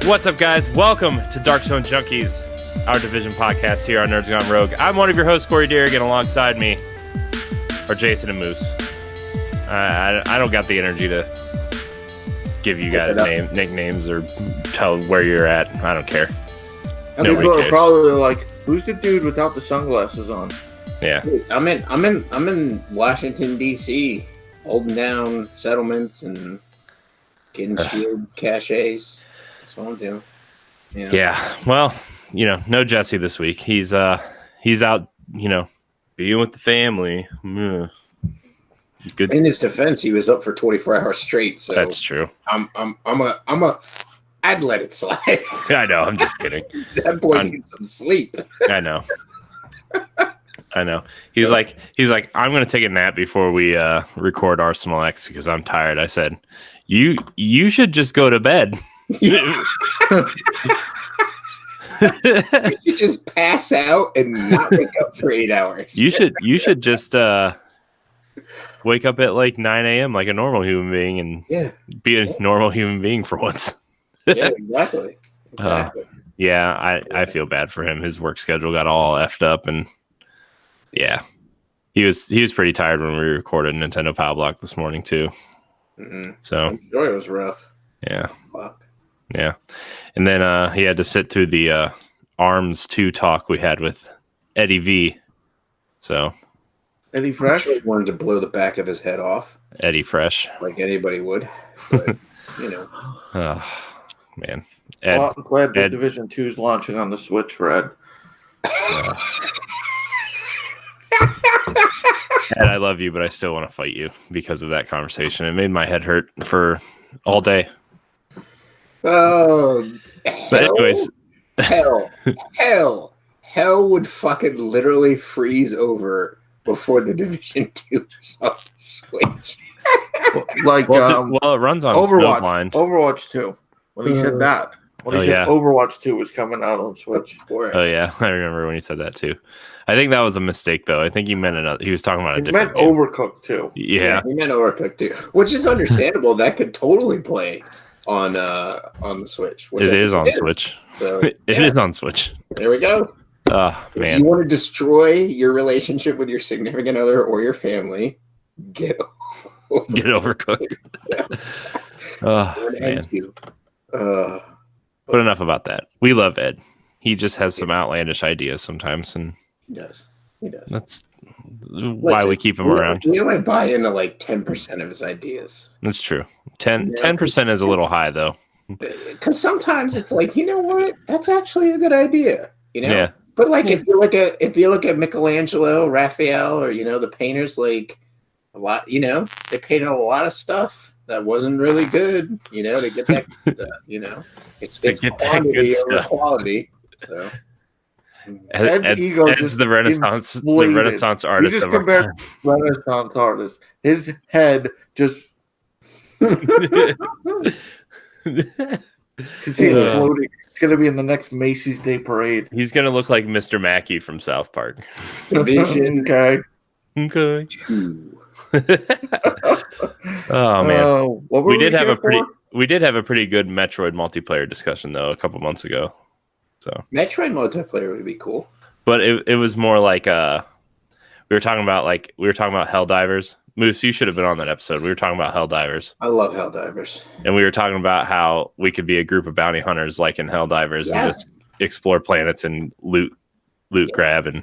What's up, guys? Welcome to Dark Zone Junkies, our division podcast here on Nerds Gone Rogue. I'm one of your hosts, Corey Derrick, and alongside me are Jason and Moose. I don't got the energy to give you guys nicknames or tell where you're at. I don't care. People are probably like, "Who's the dude without the sunglasses on?" Yeah, I'm in Washington D.C. holding down settlements and getting shield caches. That's what I'm doing. You know? Yeah. Well, no Jesse this week. He's out, being with the family. Good. In his defense, he was up for 24 hours straight. So that's true. I'd let it slide. I know. I'm just kidding. That boy needs some sleep. I know. He's like, I'm going to take a nap before we record Arsenal X because I'm tired. I said, you should just go to bed. You should just pass out and not wake up for 8 hours. You should just wake up at like 9 a.m. like a normal human being and be a normal human being for once. Yeah, exactly. I feel bad for him. His work schedule got all effed up, and he was pretty tired when we recorded Nintendo Power Block this morning too. Mm-hmm. So I'm sure it was rough. Yeah. Fuck. Yeah. And then he had to sit through the ARMS 2 talk we had with Eddie V. So Eddie Fresh sure he wanted to blow the back of his head off. Eddie Fresh. Like anybody would. But, Oh, man. Well, I'm glad that Division 2 is launching on the Switch for Ed. Ed, I love you, but I still want to fight you because of that conversation. It made my head hurt for all day. Oh, but anyways, hell would fucking literally freeze over before the Division 2 is on the Switch. Well, it runs on Snowblind. Overwatch 2. When he said that. When he said Overwatch 2 was coming out on Switch. Oh, yeah. I remember when he said that, too. I think that was a mistake, though. I think he meant another. He was talking about a different game. Overcooked 2. Yeah. He meant Overcooked 2, which is understandable. That could totally play on the Switch. It is on Switch. So, it is on Switch. There we go. Oh, man. If you want to destroy your relationship with your significant other or your family, get Overcooked. Oh, man. But enough about that. We love Ed. He just has some outlandish ideas sometimes, and he does. That's why we keep him around. We only buy into like 10% of his ideas. That's true. 10% is a little high, though. Because sometimes it's like, you know what? That's actually a good idea. Yeah. But like if you look at Michelangelo, Raphael, or the painters, like a lot, they painted a lot of stuff that wasn't really good, to get that stuff, It's quantity over quality. So Ed's the Renaissance artist. You just compared Renaissance artist. His head just you can see it floating. It's gonna be in the next Macy's Day Parade. He's gonna look like Mr. Mackey from South Park. Division okay. Oh man, we did have a pretty good Metroid multiplayer discussion though a couple months ago. So Metroid multiplayer would be cool, but it was more like we were talking about Helldivers. Moose, you should have been on that episode. We were talking about Helldivers. I love Helldivers, and we were talking about how we could be a group of bounty hunters like in Helldivers and just explore planets and loot grab and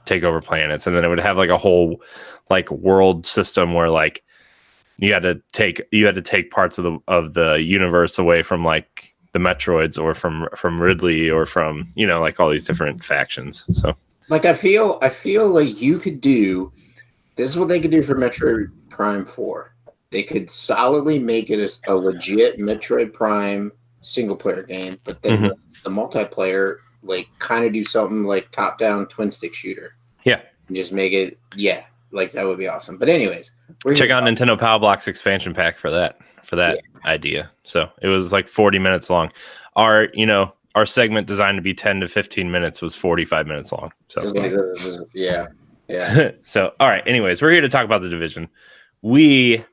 take over planets, and then it would have like a whole like world system where like you had to take parts of the universe away from like the Metroids or from Ridley or from like all these different factions. So like I feel like you could do this is what they could do for Metroid Prime 4. They could solidly make it a legit Metroid Prime single player game, but then the multiplayer like kind of do something like top down twin stick shooter. Yeah. And just make it like that would be awesome. But anyways, check out Nintendo Power Block's expansion pack for that idea. So it was like 40 minutes long. Our segment designed to be 10 to 15 minutes was 45 minutes long. So yeah. So all right. Anyways, we're here to talk about the Division. We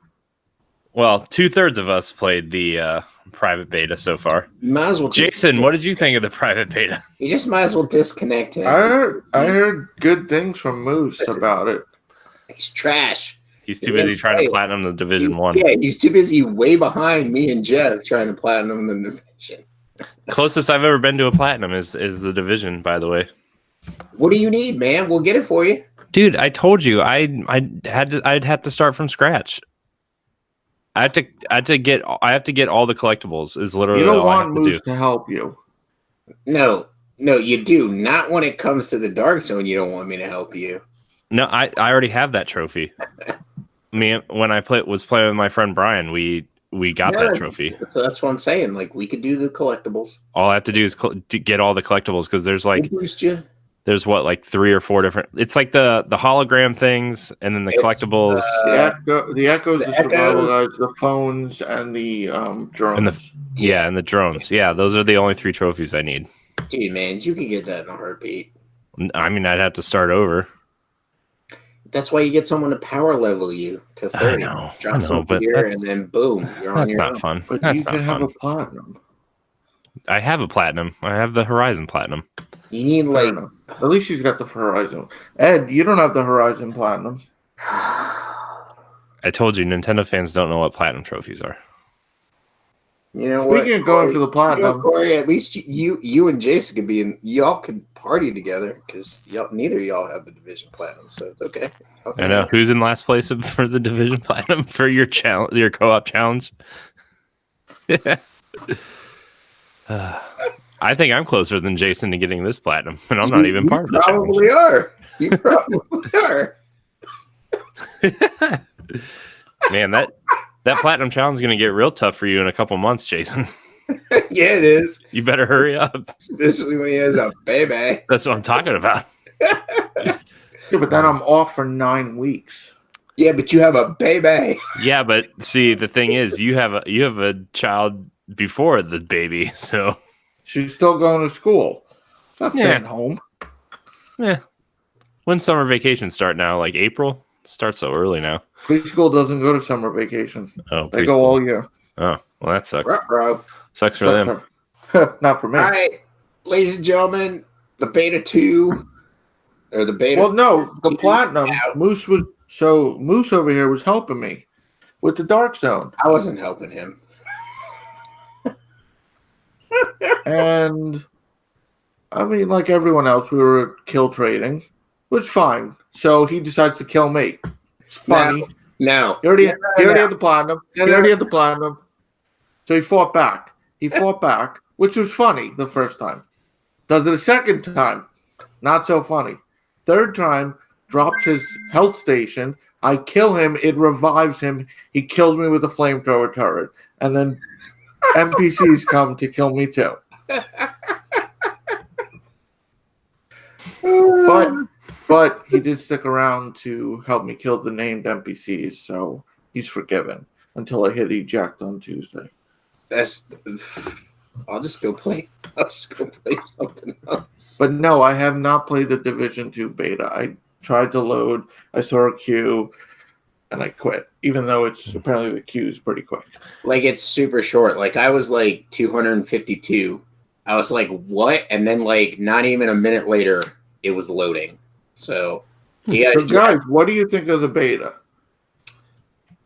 Well, 2/3 of us played the private beta so far. You might as well. Jason, what did you think of the private beta? You just might as well disconnect him. I heard good things from Moose about it. He's trash. He's too busy trying to platinum the Division 1. Yeah, he's too busy way behind me and Jeff trying to platinum the Division. Closest I've ever been to a platinum is the Division, by the way. What do you need, man? We'll get it for you. Dude, I told you I'd have to start from scratch. I have to get all the collectibles. Is literally you don't all want I have Moose to help you. No, you do. Not when it comes to the Dark Zone. You don't want me to help you. No, I already have that trophy. When I was playing with my friend Brian, we got that trophy. So that's what I'm saying. Like, we could do the collectibles. All I have to do is to get all the collectibles because there's like boost you. There's what, 3 or 4 different. It's like the hologram things, and then the collectibles. The echoes, the survival guides, the phones, and the drones. And the drones. Yeah, those are the only 3 trophies I need. Dude, man, you could get that in a heartbeat. I mean, I'd have to start over. That's why you get someone to power level you to 30. Drop some gear, and then boom, you're on your own. That's not fun. But that's you not can fun. have a platinum. I have a platinum. I have the Horizon Platinum. You need at least he's got the Horizon. Ed, you don't have the Horizon Platinum. I told you, Nintendo fans don't know what platinum trophies are. You know what? Speaking of going for the platinum, Corey, at least you and Jason could be y'all could party together because neither of y'all have the Division Platinum, so it's okay. I know who's in last place for the Division Platinum for your co-op challenge. I think I'm closer than Jason to getting this platinum, and I'm not even part of the challenge. You probably are. Man, that platinum challenge is going to get real tough for you in a couple months, Jason. Yeah, it is. You better hurry up. Especially when he has a baby. That's what I'm talking about. Yeah, but then I'm off for 9 weeks. Yeah, but you have a baby. Yeah, but see, the thing is, you have a child before the baby, so she's still going to school. Not staying home. Yeah. When summer vacations start now? Like April? It starts so early now. Preschool doesn't go to summer vacation. Oh, they go all year. Oh, well, that sucks. Bro. Sucks for them. Not for me. All right, ladies and gentlemen, the beta 2 or the beta. Well, no, the platinum. Moose over here was helping me with the Dark Zone. I wasn't helping him. And I mean, like everyone else, we were kill trading, which is fine. So he decides to kill me. It's funny. No. He already had the platinum. He already had the platinum. So he fought back. Which was funny the first time. Does it a second time. Not so funny. Third time, drops his health station. I kill him. It revives him. He kills me with a flamethrower turret. And then NPCs come to kill me too. But he did stick around to help me kill the named NPCs, so he's forgiven until I hit eject on Tuesday. I'll just go play something else. But no, I have not played the Division 2 beta. I tried to load, I saw a queue, and I quit. Even though it's apparently the queue is pretty quick. Like, it's super short. Like, I was like 252. I was like, what? And then like not even a minute later, it was loading. So, guys, what do you think of the beta?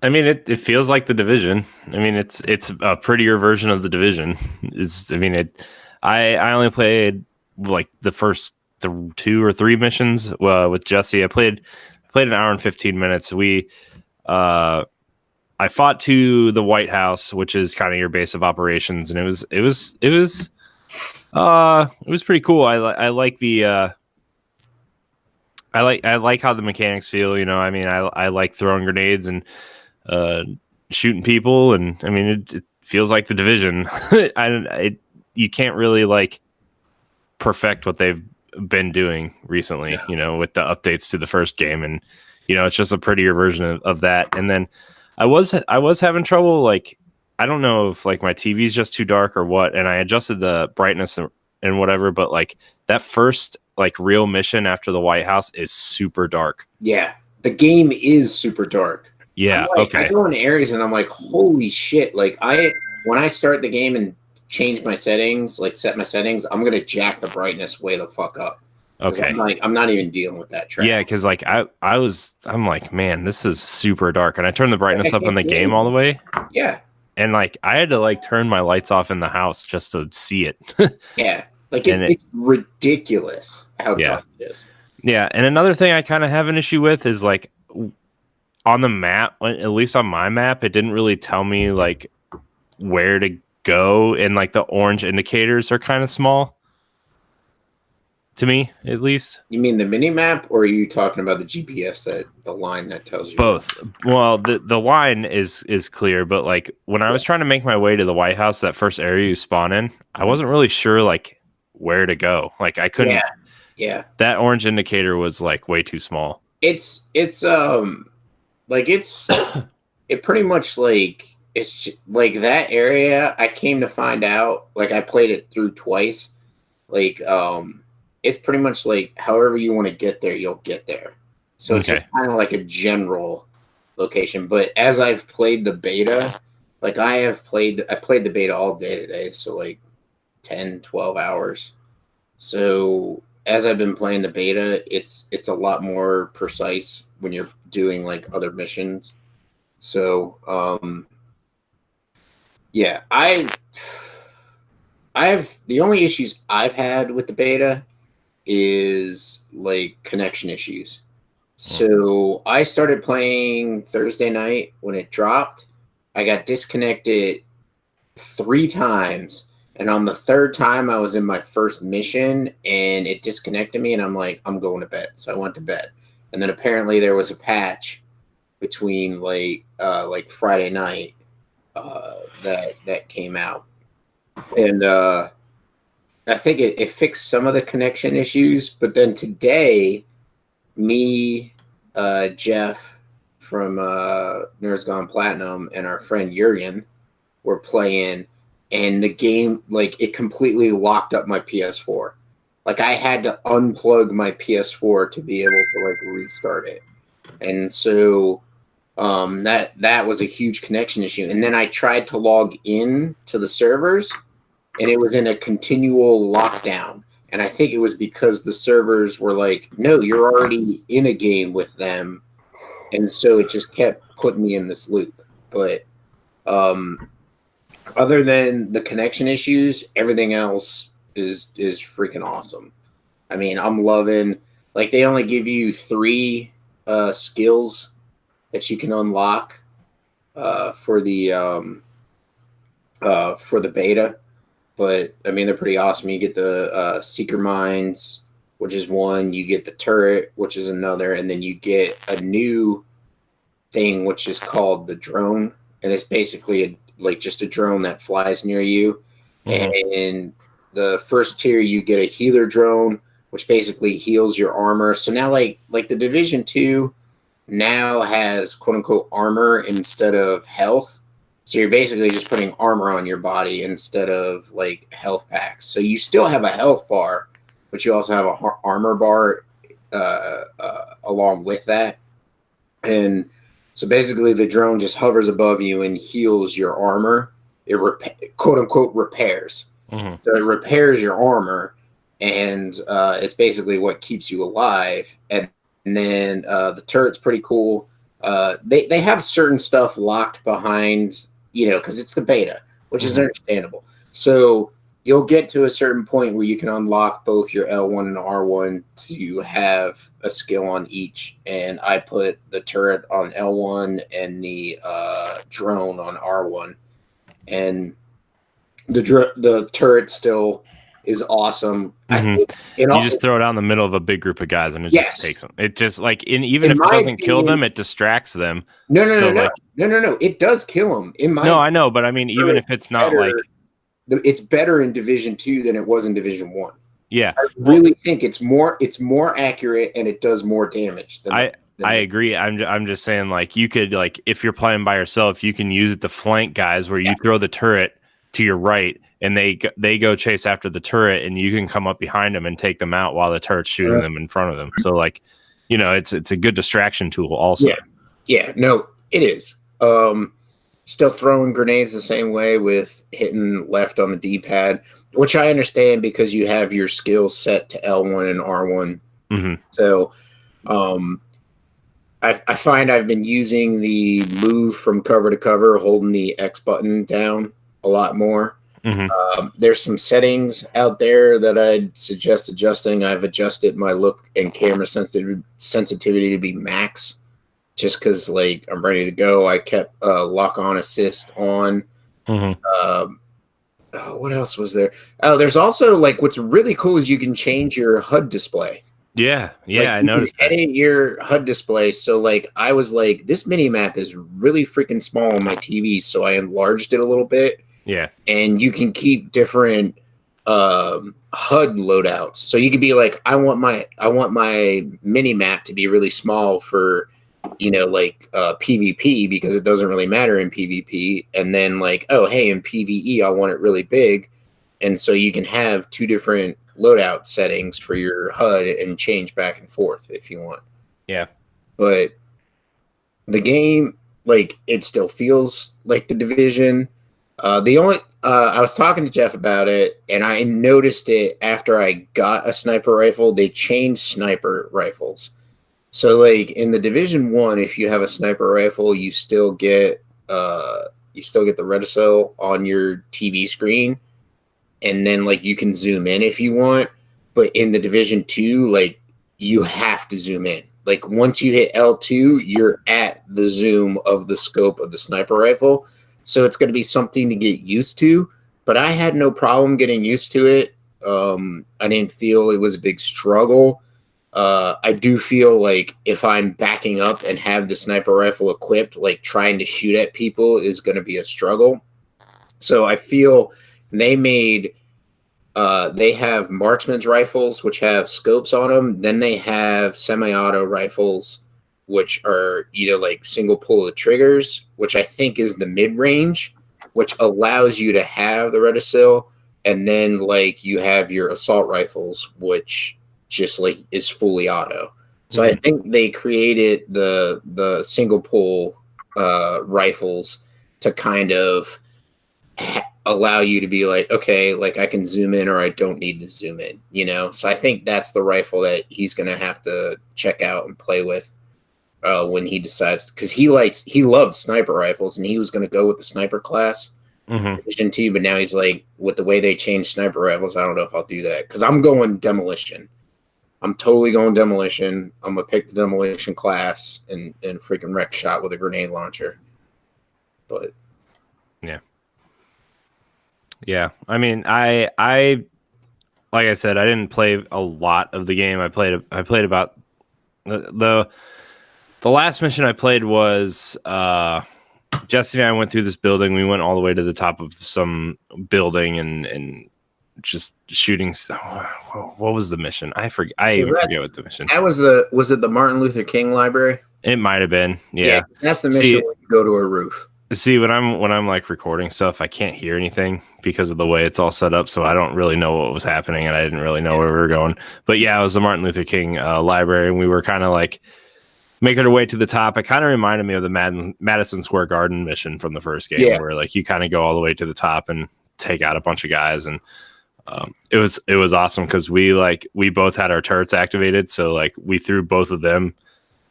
I mean, it feels like the Division. I mean, it's a prettier version of the Division. I only played like the first 2 or 3 missions with Jesse. I played an hour and 15 minutes. I fought to the White House, which is kind of your base of operations, and it was pretty cool. I like the I like how the mechanics feel. You know, I mean, I like throwing grenades and shooting people, and I mean, it feels like the Division. You can't really like perfect what they've been doing recently. You know, with the updates to the first game, and you know, it's just a prettier version of that. And then I was having trouble, like, I don't know if like my TV's just too dark or what, and I adjusted the brightness and whatever, but like that first like real mission after the White House is super dark. Yeah, the game is super dark. Yeah. Like, I go in areas and I'm like, holy shit! Like when I start the game and change my settings, like set my settings, I'm gonna jack the brightness way the fuck up. Okay. I'm not even dealing with that track. Yeah, because like I'm like, man, this is super dark, and I turned the brightness up in the game all the way. Yeah. And like I had to like turn my lights off in the house just to see it. Yeah. Like it's ridiculous how dark it is. Yeah, and another thing I kind of have an issue with is like on the map, at least on my map, it didn't really tell me like where to go, and like the orange indicators are kind of small. To me, at least. You mean the mini map, or are you talking about the GPS, that the line that tells you? Both. Well, the line is clear, but like when I was trying to make my way to the White House, that first area you spawn in, I wasn't really sure like where to go. Like I couldn't. Yeah. That orange indicator was like way too small. It pretty much like it's like that area. I came to find out, like I played it through twice. Like it's pretty much like however you want to get there, you'll get there. So it's just kind of like a general location. But as I've played the beta, like I played the beta all day today. So like 10, 12 hours. So as I've been playing the beta, it's a lot more precise when you're doing like other missions. So yeah, I have the only issues I've had with the beta is like connection issues. So I started playing Thursday night when it dropped. I got disconnected 3 times, and on the 3rd time I was in my first mission and it disconnected me, and I'm like, I'm going to bed. So I went to bed. And then apparently there was a patch between like Friday night that came out. And I think it fixed some of the connection issues, but then today, me, Jeff from Nerds Gone Platinum, and our friend Jurgen were playing, and the game, like, it completely locked up my PS4. Like, I had to unplug my PS4 to be able to like restart it, and so that was a huge connection issue. And then I tried to log in to the servers, and it was in a continual lockdown. And I think it was because the servers were like, no, you're already in a game with them. And so it just kept putting me in this loop. But other than the connection issues, everything else is freaking awesome. I mean, I'm loving, like, they only give you 3 skills that you can unlock for the beta. But, I mean, they're pretty awesome. You get the Seeker Mines, which is one. You get the turret, which is another. And then you get a new thing, which is called the drone. And it's basically just a drone that flies near you. Mm-hmm. And the first tier, you get a healer drone, which basically heals your armor. So now, like the Division 2 now has, quote-unquote, armor instead of health. So you're basically just putting armor on your body instead of like health packs. So you still have a health bar, but you also have a armor bar along with that. And so basically the drone just hovers above you and heals your armor. It quote unquote repairs. Mm-hmm. So it repairs your armor, and it's basically what keeps you alive. And then the turret's pretty cool. They have certain stuff locked behind, because it's the beta, which is understandable. So you'll get to a certain point where you can unlock both your L1 and R1 to have a skill on each. And I put the turret on L1 and the drone on R1. And the turret still is awesome. Mm-hmm. You just throw it out in the middle of a big group of guys, and it just takes them. It just even if it doesn't kill them, it distracts them. No. It does kill them. I know, but I mean, even if it's not it's better in Division 2 than it was in Division 1. Yeah, I really think it's more accurate, and it does more damage. I agree. I'm just saying, like, you could, like, if you're playing by yourself, you can use it to flank guys where you throw the turret to your right, and they go chase after the turret, and you can come up behind them and take them out while the turret's shooting them in front of them. So, like, it's a good distraction tool also. Yeah. No, It is. Still throwing grenades the same way with hitting left on the D-pad, which I understand because you have your skills set to L1 and R1. Mm-hmm. So I find I've been using the move from cover to cover, holding the X button down a lot more. Mm-hmm. There's some settings out there that I'd suggest adjusting. I've adjusted my look and camera sensitivity to be max, just because like I'm ready to go. I kept lock on assist on. Mm-hmm. What else was there? Oh, there's also like what's really cool is you can change your HUD display. Yeah, like, I noticed that. Edit your HUD display. So like I was like, this mini map is really freaking small on my TV, so I enlarged it a little bit. Yeah, and you can keep different HUD loadouts. So you could be like, I want my mini map to be really small for, like PvP because it doesn't really matter in PvP. And then like, oh hey, in PvE I want it really big, and so you can have two different loadout settings for your HUD and change back and forth if you want. Yeah, but the game, like, it still feels like the Division. I was talking to Jeff about it, and I noticed it after I got a sniper rifle. They changed sniper rifles. So, like in the Division 1, if you have a sniper rifle, you still get the reticule on your TV screen, and then like you can zoom in if you want. But in the Division 2, like you have to zoom in. Like once you hit L2, you're at the zoom of the scope of the sniper rifle. So it's going to be something to get used to, but I had no problem getting used to it. I didn't feel it was a big struggle. I do feel like if I'm backing up and have the sniper rifle equipped, like trying to shoot at people is going to be a struggle. So I feel they have marksman's rifles, which have scopes on them. Then they have semi-auto rifles, which are like single pull the triggers, which I think is the mid-range, which allows you to have the reticule. And then like you have your assault rifles, which just like is fully auto. So I think they created the single pull rifles to kind of allow you to be like, okay, like I can zoom in or I don't need to zoom in, So I think that's the rifle that he's going to have to check out and play with. When he decides, because he loved sniper rifles and he was going to go with the sniper class Division 2, but now he's like, with the way they changed sniper rifles, I don't know if I'll do that because I'm going demolition. I'm totally going demolition. I'm gonna pick the demolition class and freaking wreck shot with a grenade launcher. But yeah. I mean, I like I said, I didn't play a lot of the game. I played about the last mission I played was Jesse and I went through this building. We went all the way to the top of some building and just shooting. What was the mission? I forget. I even forget what the mission. That was it the Martin Luther King Library? It might have been. Yeah. That's the mission where you go to a roof. See, when I'm like recording stuff, I can't hear anything because of the way it's all set up. So I don't really know what was happening, and I didn't really know where we were going. But yeah, it was the Martin Luther King library, and we were kind of like making our way to the top. It kind of reminded me of the Madison Square Garden mission from the first game, where like you kind of go all the way to the top and take out a bunch of guys, and it was awesome because we both had our turrets activated, so like we threw both of them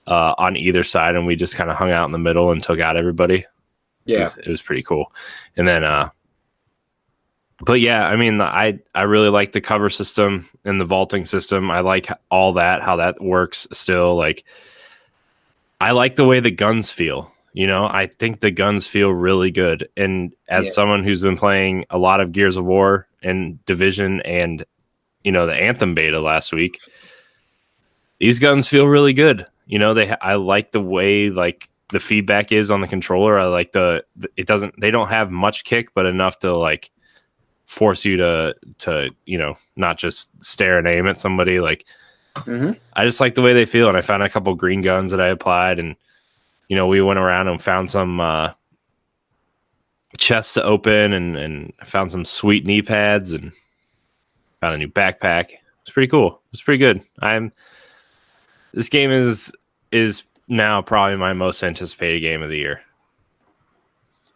on either side, and we just kind of hung out in the middle and took out everybody. Yeah, it was pretty cool. And then but yeah, I mean, I really like the cover system and the vaulting system. I like all that, how that works still. Like, I like the way the guns feel. I think the guns feel really good. And as someone who's been playing a lot of Gears of War and Division and, the Anthem beta last week, these guns feel really good. I like the way like the feedback is on the controller. I like they don't have much kick, but enough to like force you to not just stare and aim at somebody. Like, I just like the way they feel. And I found a couple green guns that I applied, and we went around and found some chests to open and found some sweet knee pads and found a new backpack. It's pretty cool. It's pretty good. This game is now probably my most anticipated game of the year,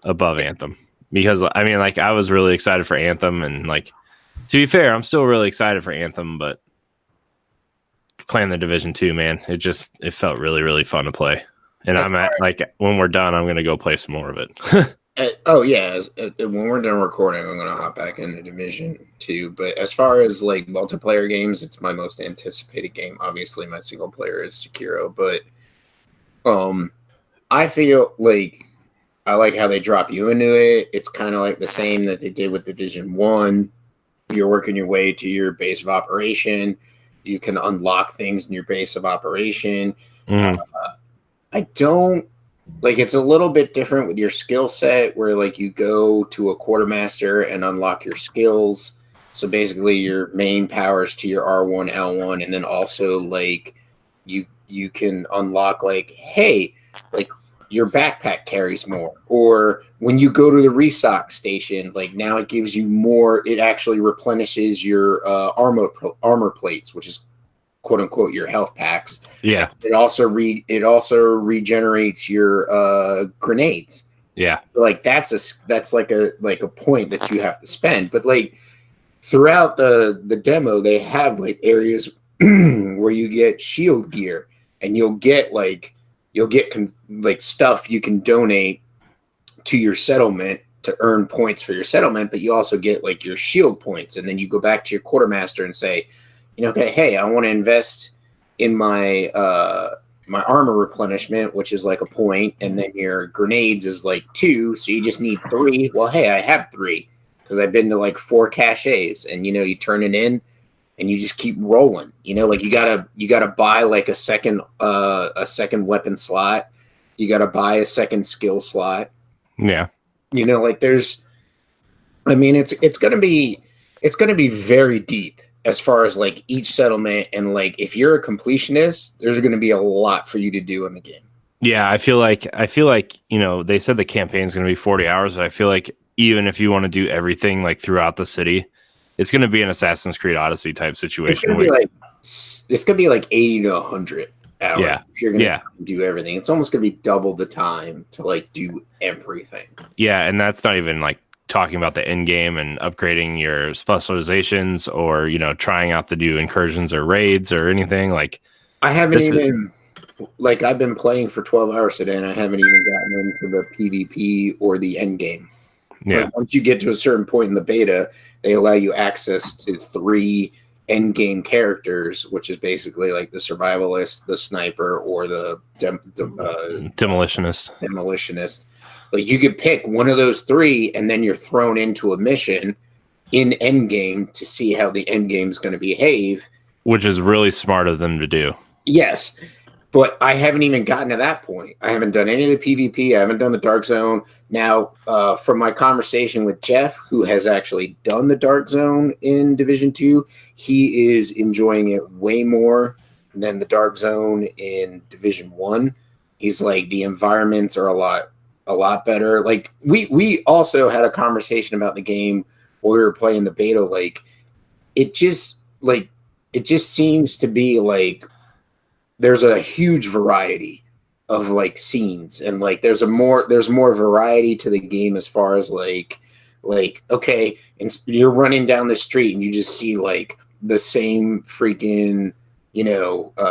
above Anthem, because I mean, like, I was really excited for Anthem, and like, to be fair, I'm still really excited for Anthem, but playing the Division 2, man, it felt really, really fun to play. And I'm at, like, when we're done, I'm gonna go play some more of it. When we're done recording, I'm gonna hop back into Division 2. But as far as like multiplayer games, it's my most anticipated game. Obviously, my single player is Sekiro, but I feel like I like how they drop you into it. It's kind of like the same that they did with Division 1. You're working your way to your base of operation. You can unlock things in your base of operation. I don't like, it's a little bit different with your skill set where like you go to a quartermaster and unlock your skills. So basically your main powers to your R1, L1, and then also like you can unlock like, hey, like your backpack carries more. Or when you go to the restock station, like now it gives you more, it actually replenishes your armor plates, which is quote unquote your health packs. Yeah. It also regenerates your grenades. Yeah. Like that's like a point that you have to spend. But like throughout the demo, they have like areas where you get shield gear, and you'll get stuff you can donate to your settlement to earn points for your settlement, but you also get like your shield points, and then you go back to your quartermaster and say, okay, hey, I want to invest in my my armor replenishment, which is like a point, and then your grenades is like 2, so you just need 3. Well, hey, I have 3 because I've been to like 4 caches, and you turn it in, and you just keep rolling. Like you gotta buy like a second weapon slot. You gotta buy a second skill slot. Yeah. Like there's, I mean, it's gonna be very deep as far as like each settlement, and like if you're a completionist, there's going to be a lot for you to do in the game. Yeah, I feel like they said the campaign is going to be 40 hours, but I feel like even if you want to do everything like throughout the city, it's going to be an Assassin's Creed Odyssey type situation. It's going to be like 80 to 100 hours. Yeah. If you're going to do everything, it's almost going to be double the time to like do everything. Yeah, and that's not even like talking about the end game and upgrading your specializations, or trying out the new incursions or raids or anything. Like I haven't even like I've been playing for 12 hours today, and I haven't even gotten into the PvP or the end game. Yeah. But once you get to a certain point in the beta, they allow you access to 3 end game characters, which is basically like the survivalist, the sniper, or the demolitionist. Like you could pick one of those 3, and then you're thrown into a mission in endgame to see how the endgame is going to behave. Which is really smart of them to do. Yes, but I haven't even gotten to that point. I haven't done any of the PvP. I haven't done the Dark Zone. Now, from my conversation with Jeff, who has actually done the Dark Zone in Division 2, he is enjoying it way more than the Dark Zone in Division 1. He's like, the environments are a lot better. Like we also had a conversation about the game while we were playing the beta. Like it just seems to be like there's a huge variety of like scenes, and like there's more variety to the game as far as like okay, and you're running down the street and you just see like the same freaking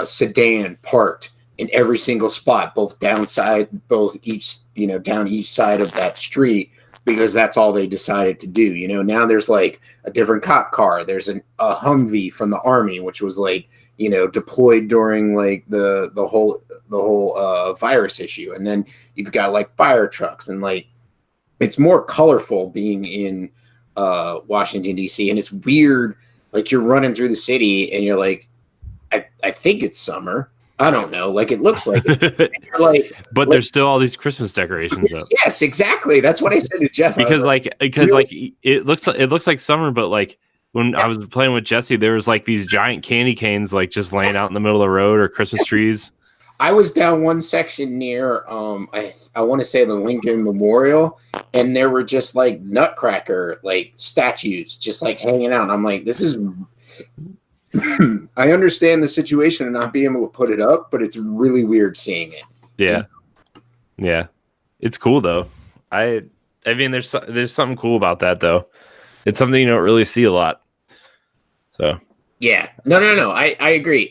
sedan parked in every single spot, down each side of that street, because that's all they decided to do. Now there's like a different cop car. There's a Humvee from the army, which was like, deployed during like the whole virus issue. And then you've got like fire trucks, and like, it's more colorful being in Washington, DC. And it's weird. Like you're running through the city and you're like, I think it's summer. I don't know. Like it looks like it. But there's still all these Christmas decorations up. Yes, exactly. That's what I said to Jeff. Because it looks like summer, but like when I was playing with Jesse, there was like these giant candy canes like just laying out in the middle of the road, or Christmas trees. I was down one section near I want to say the Lincoln Memorial, and there were just like Nutcracker like statues just like hanging out. And I'm like, this is I understand the situation and not being able to put it up, but it's really weird seeing it. Yeah. Yeah. It's cool though. I mean there's something cool about that though. It's something you don't really see a lot. So yeah. No. I agree.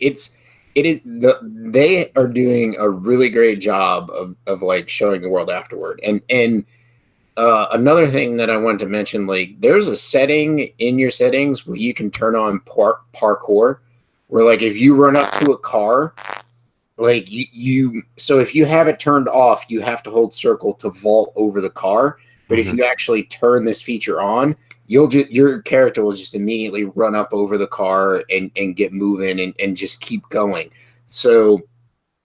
They are doing a really great job of like showing the world afterward. And another thing that I wanted to mention, like there's a setting in your settings where you can turn on parkour, where like if you run up to a car, like so if you have it turned off, you have to hold circle to vault over the car. But if you actually turn this feature on, your character will just immediately run up over the car and get moving and just keep going. So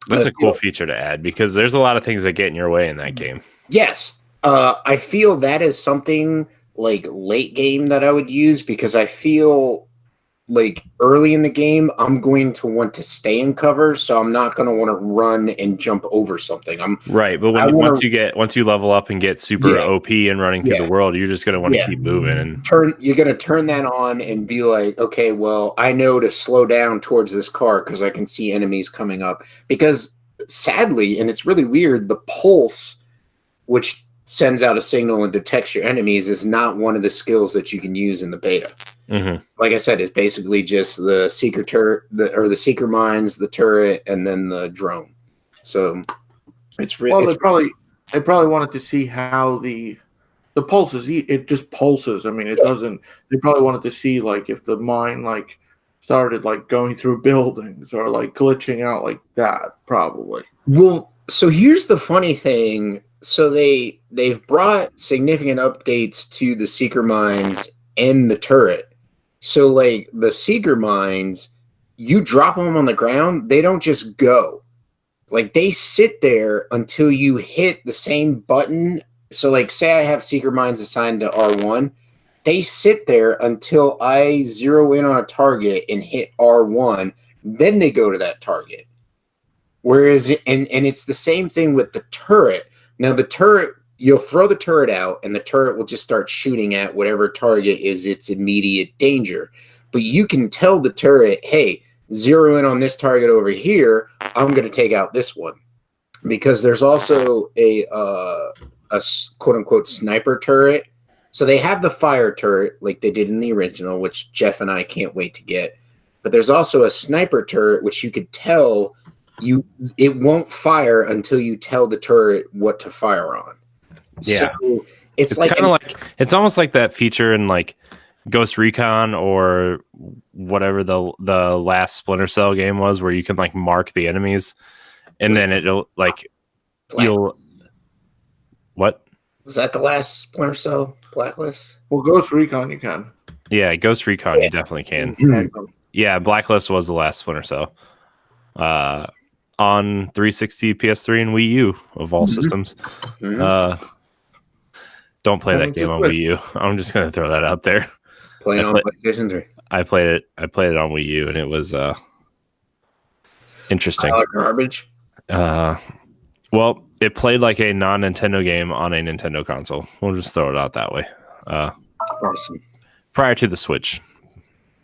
that's a cool feature to add because there's a lot of things that get in your way in that game. Yes. I feel that is something like late game that I would use because I feel like early in the game, I'm going to want to stay in cover. So I'm not going to want to run and jump over something. Right. But once you level up and get super OP and running through the world, you're just going to want to keep moving and you're going to turn that on and be like, okay, well, I know to slow down towards this car because I can see enemies coming up because sadly, and it's really weird, the pulse, which sends out a signal and detects your enemies, is not one of the skills that you can use in the beta. Like I said, it's basically just the seeker turret, the seeker mines, the turret, and then the drone. So it's really they probably wanted to see how the pulses. It just pulses. I mean, it doesn't. They probably wanted to see like if the mine like started like going through buildings or like glitching out like that. Probably. Well, so here's the funny thing. So they've brought significant updates to the seeker mines and the turret. So like the seeker mines, you drop them on the ground, they don't just go. Like they sit there until you hit the same button. So like say I have seeker mines assigned to R1, they sit there until I zero in on a target and hit R1, then they go to that target. Whereas and it's the same thing with the turret. Now, the turret, you'll throw the turret out, and the turret will just start shooting at whatever target is its immediate danger. But you can tell the turret, hey, zero in on this target over here. I'm going to take out this one. Because there's also a quote-unquote sniper turret. So they have the fire turret like they did in the original, which Jeff and I can't wait to get. But there's also a sniper turret, which you could tell it won't fire until you tell the turret what to fire on. Yeah. So it's like kind of like it's almost like that feature in like Ghost Recon or whatever the last Splinter Cell game was, where you can like mark the enemies, and then it'll like what was that the last Splinter Cell Blacklist? Well, Ghost Recon you can. Yeah, Ghost Recon you definitely can. Yeah, Blacklist was the last Splinter Cell. On 360, PS3, and Wii U of all systems. Don't play that game on Wii U. I'm just gonna throw that out there. Playing on PlayStation 3. I played it on Wii U, and it was interesting. Garbage. Well, it played like a non-Nintendo game on a Nintendo console. We'll just throw it out that way. Awesome. Prior to the Switch,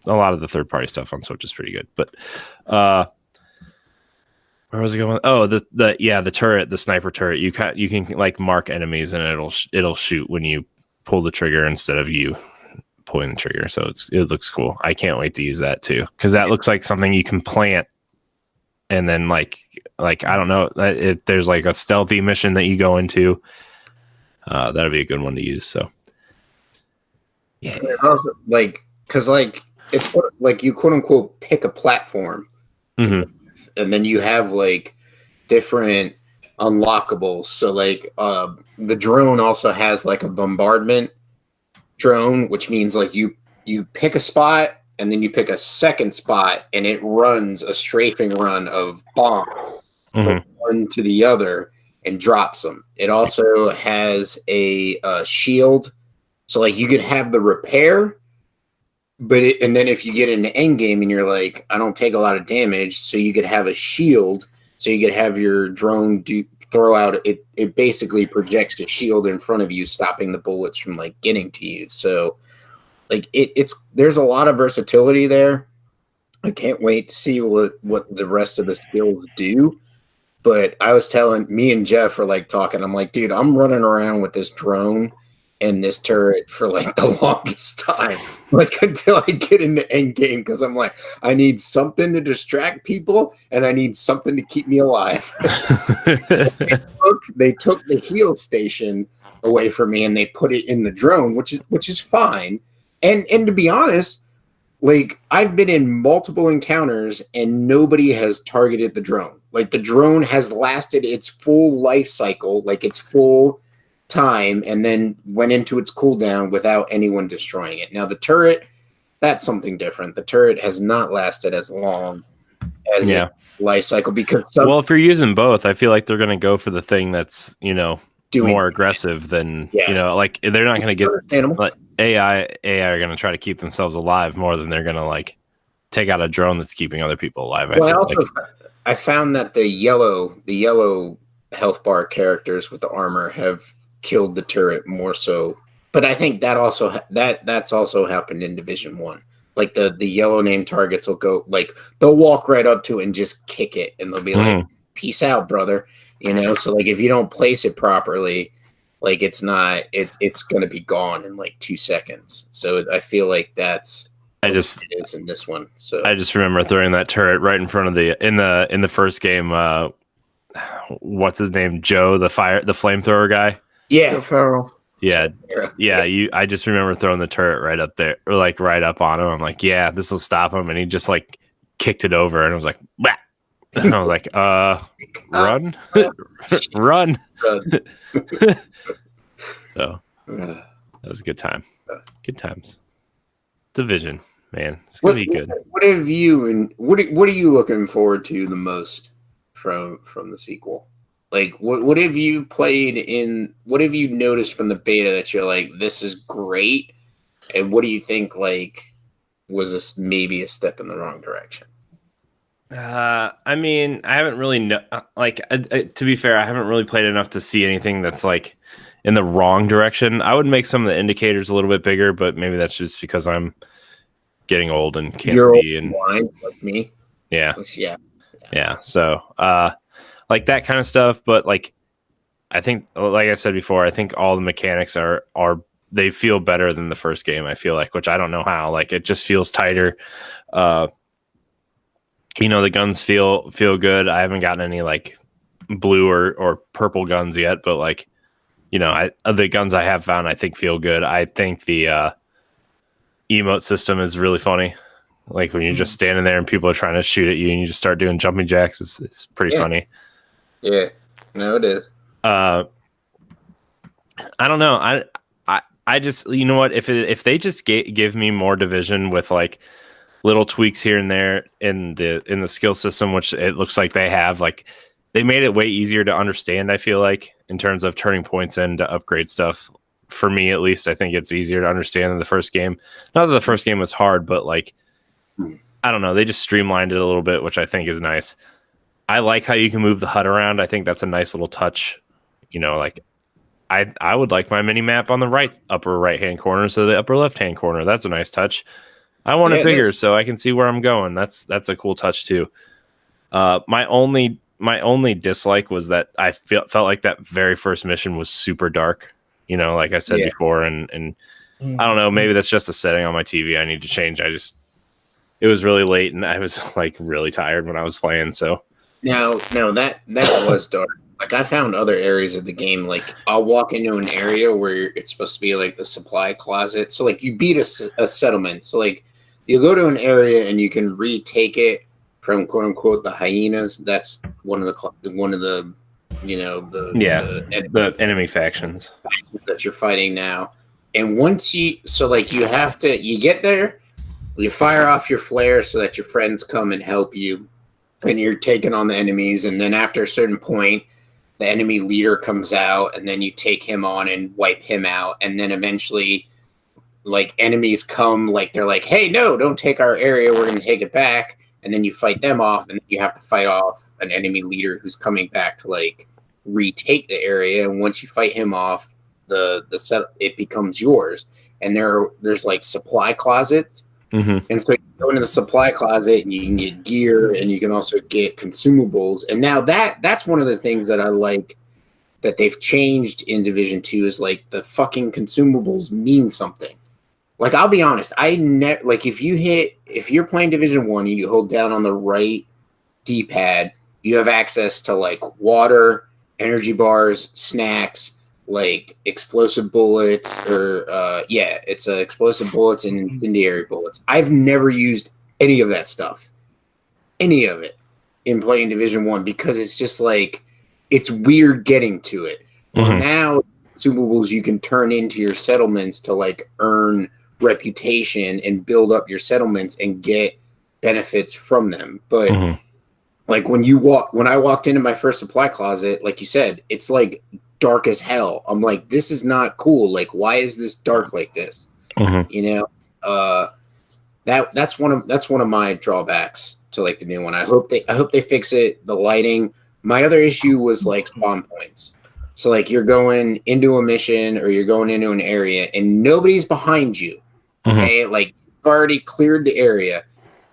a lot of the third-party stuff on Switch is pretty good, but where was it going? Oh, the turret, the sniper turret. You can like mark enemies, and it'll shoot when you pull the trigger instead of you pulling the trigger. So it looks cool. I can't wait to use that too, because that looks like something you can plant, and then like I don't know if there's like a stealthy mission that you go into. That'll be a good one to use. So yeah, like because like it's like you quote unquote pick a platform. And then you have like different unlockables. So like the drone also has like a bombardment drone, which means like you pick a spot and then you pick a second spot and it runs a strafing run of bombs from one to the other and drops them. It also has a shield. So like you could have the repair, and then if you get into end game and you're like, I don't take a lot of damage, so you could have a shield, so you could have your drone throw out. It basically projects a shield in front of you, stopping the bullets from like getting to you. So, like there's a lot of versatility there. I can't wait to see what the rest of the skills do. But I was telling me and Jeff are like talking. I'm like, dude, I'm running around with this drone and this turret for like the longest time, like until I get into end game, because I'm like, I need something to distract people and I need something to keep me alive. They took the heal station away from me and they put it in the drone, which is fine. And to be honest, like I've been in multiple encounters and nobody has targeted the drone. Like the drone has lasted its full life cycle, like its full time, and then went into its cooldown without anyone destroying it. Now the turret, that's something different. The turret has not lasted as long as its life cycle because well, if you're using both, I feel like they're going to go for the thing that's more aggressive than like they're not going to get like, AI are going to try to keep themselves alive more than they're going to like take out a drone that's keeping other people alive. I found that the yellow health bar characters with the armor have killed the turret more so, but I think that's also happened in Division 1. Like the yellow name targets will go, like they'll walk right up to it and just kick it and they'll be like, peace out, brother. So like if you don't place it properly, like it's gonna be gone in like 2 seconds. So I feel like that's it is in this one. So I just remember throwing that turret right in front of in the first game. What's his name? Joe, the flamethrower guy. Yeah, Farrell. Yeah. I just remember throwing the turret right up there, or like right up on him. I'm like, yeah, this will stop him, and he just like kicked it over, and I was like, bah! And I was like, run, run. So that was a good time. Good times. Division, man, it's gonna be good. What have you and what are you looking forward to the most from the sequel? Like, what have you played in? What have you noticed from the beta that you're like, this is great? And what do you think like was maybe a step in the wrong direction? I mean, I haven't really to be fair, I haven't really played enough to see anything that's like in the wrong direction. I would make some of the indicators a little bit bigger, but maybe that's just because I'm getting old and can't see. And blind, like me. Yeah. So, like that kind of stuff. But like, I think, like I said before, I think all the mechanics are they feel better than the first game. I feel like, which I don't know how. Like, it just feels tighter. The guns feel good. I haven't gotten any like blue or purple guns yet, but like, the guns I have found, I think feel good. I think the emote system is really funny. Like when you're just standing there and people are trying to shoot at you and you just start doing jumping jacks. It's pretty funny. Yeah, no, it is. I don't know. I just, you know what? If they just give me more Division with like little tweaks here and there in the skill system, which it looks like they have, like they made it way easier to understand. I feel like in terms of turning points in to upgrade stuff. For me, at least, I think it's easier to understand than the first game. Not that the first game was hard, but like, I don't know. They just streamlined it a little bit, which I think is nice. I like how you can move the HUD around. I think that's a nice little touch. Like I would like my mini map on the upper right hand corner, so the upper left hand corner. That's a nice touch. I want it bigger so I can see where I'm going. That's a cool touch too. My only dislike was that I felt like that very first mission was super dark. Like I said before, and I don't know, maybe that's just a setting on my TV I need to change. It was really late and I was like really tired when I was playing. So no, that was dark. Like I found other areas of the game. Like I'll walk into an area where it's supposed to be like the supply closet. So like you beat a settlement. So like you go to an area and you can retake it from quote unquote the hyenas. That's one of the the enemy factions that you're fighting now. And once you get there, you fire off your flare so that your friends come and help you, and you're taking on the enemies. And then after a certain point, the enemy leader comes out, and then you take him on and wipe him out. And then eventually, like enemies come, like they're like, "Hey, no, don't take our area. We're going to take it back." And then you fight them off, and you have to fight off an enemy leader who's coming back to like retake the area. And once you fight him off, the set it becomes yours. And there's like supply closets, And so you go into the supply closet and you can get gear and you can also get consumables. And now that's one of the things that I like that they've changed in Division 2 is like the fucking consumables mean something. Like, I'll be honest, like if you're playing Division 1 and you hold down on the right D-pad, you have access to like water, energy bars, snacks, like explosive bullets, or it's explosive bullets and incendiary bullets. I've never used any of that stuff, any of it, in playing Division 1 because it's just like it's weird getting to it. Well, now consumables you can turn into your settlements to like earn reputation and build up your settlements and get benefits from them. But like when I walked into my first supply closet, like you said, it's like dark as hell. I'm like, this is not cool. Like, why is this dark like this? You know, that's one of my drawbacks to like the new one. I hope they fix it. The lighting. My other issue was like spawn points. So like you're going into a mission or you're going into an area and nobody's behind you. Okay, like you've already cleared the area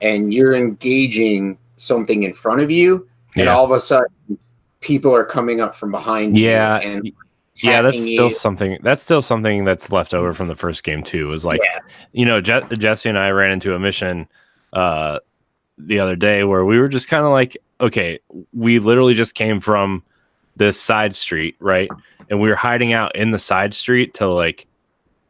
and you're engaging something in front of you, and all of a sudden people are coming up from behind you. And that's still something that's left over from the first game too. Was like, you know, Jesse and I ran into a mission the other day where we were just kind of like, okay, we literally just came from this side street, right? And we were hiding out in the side street to like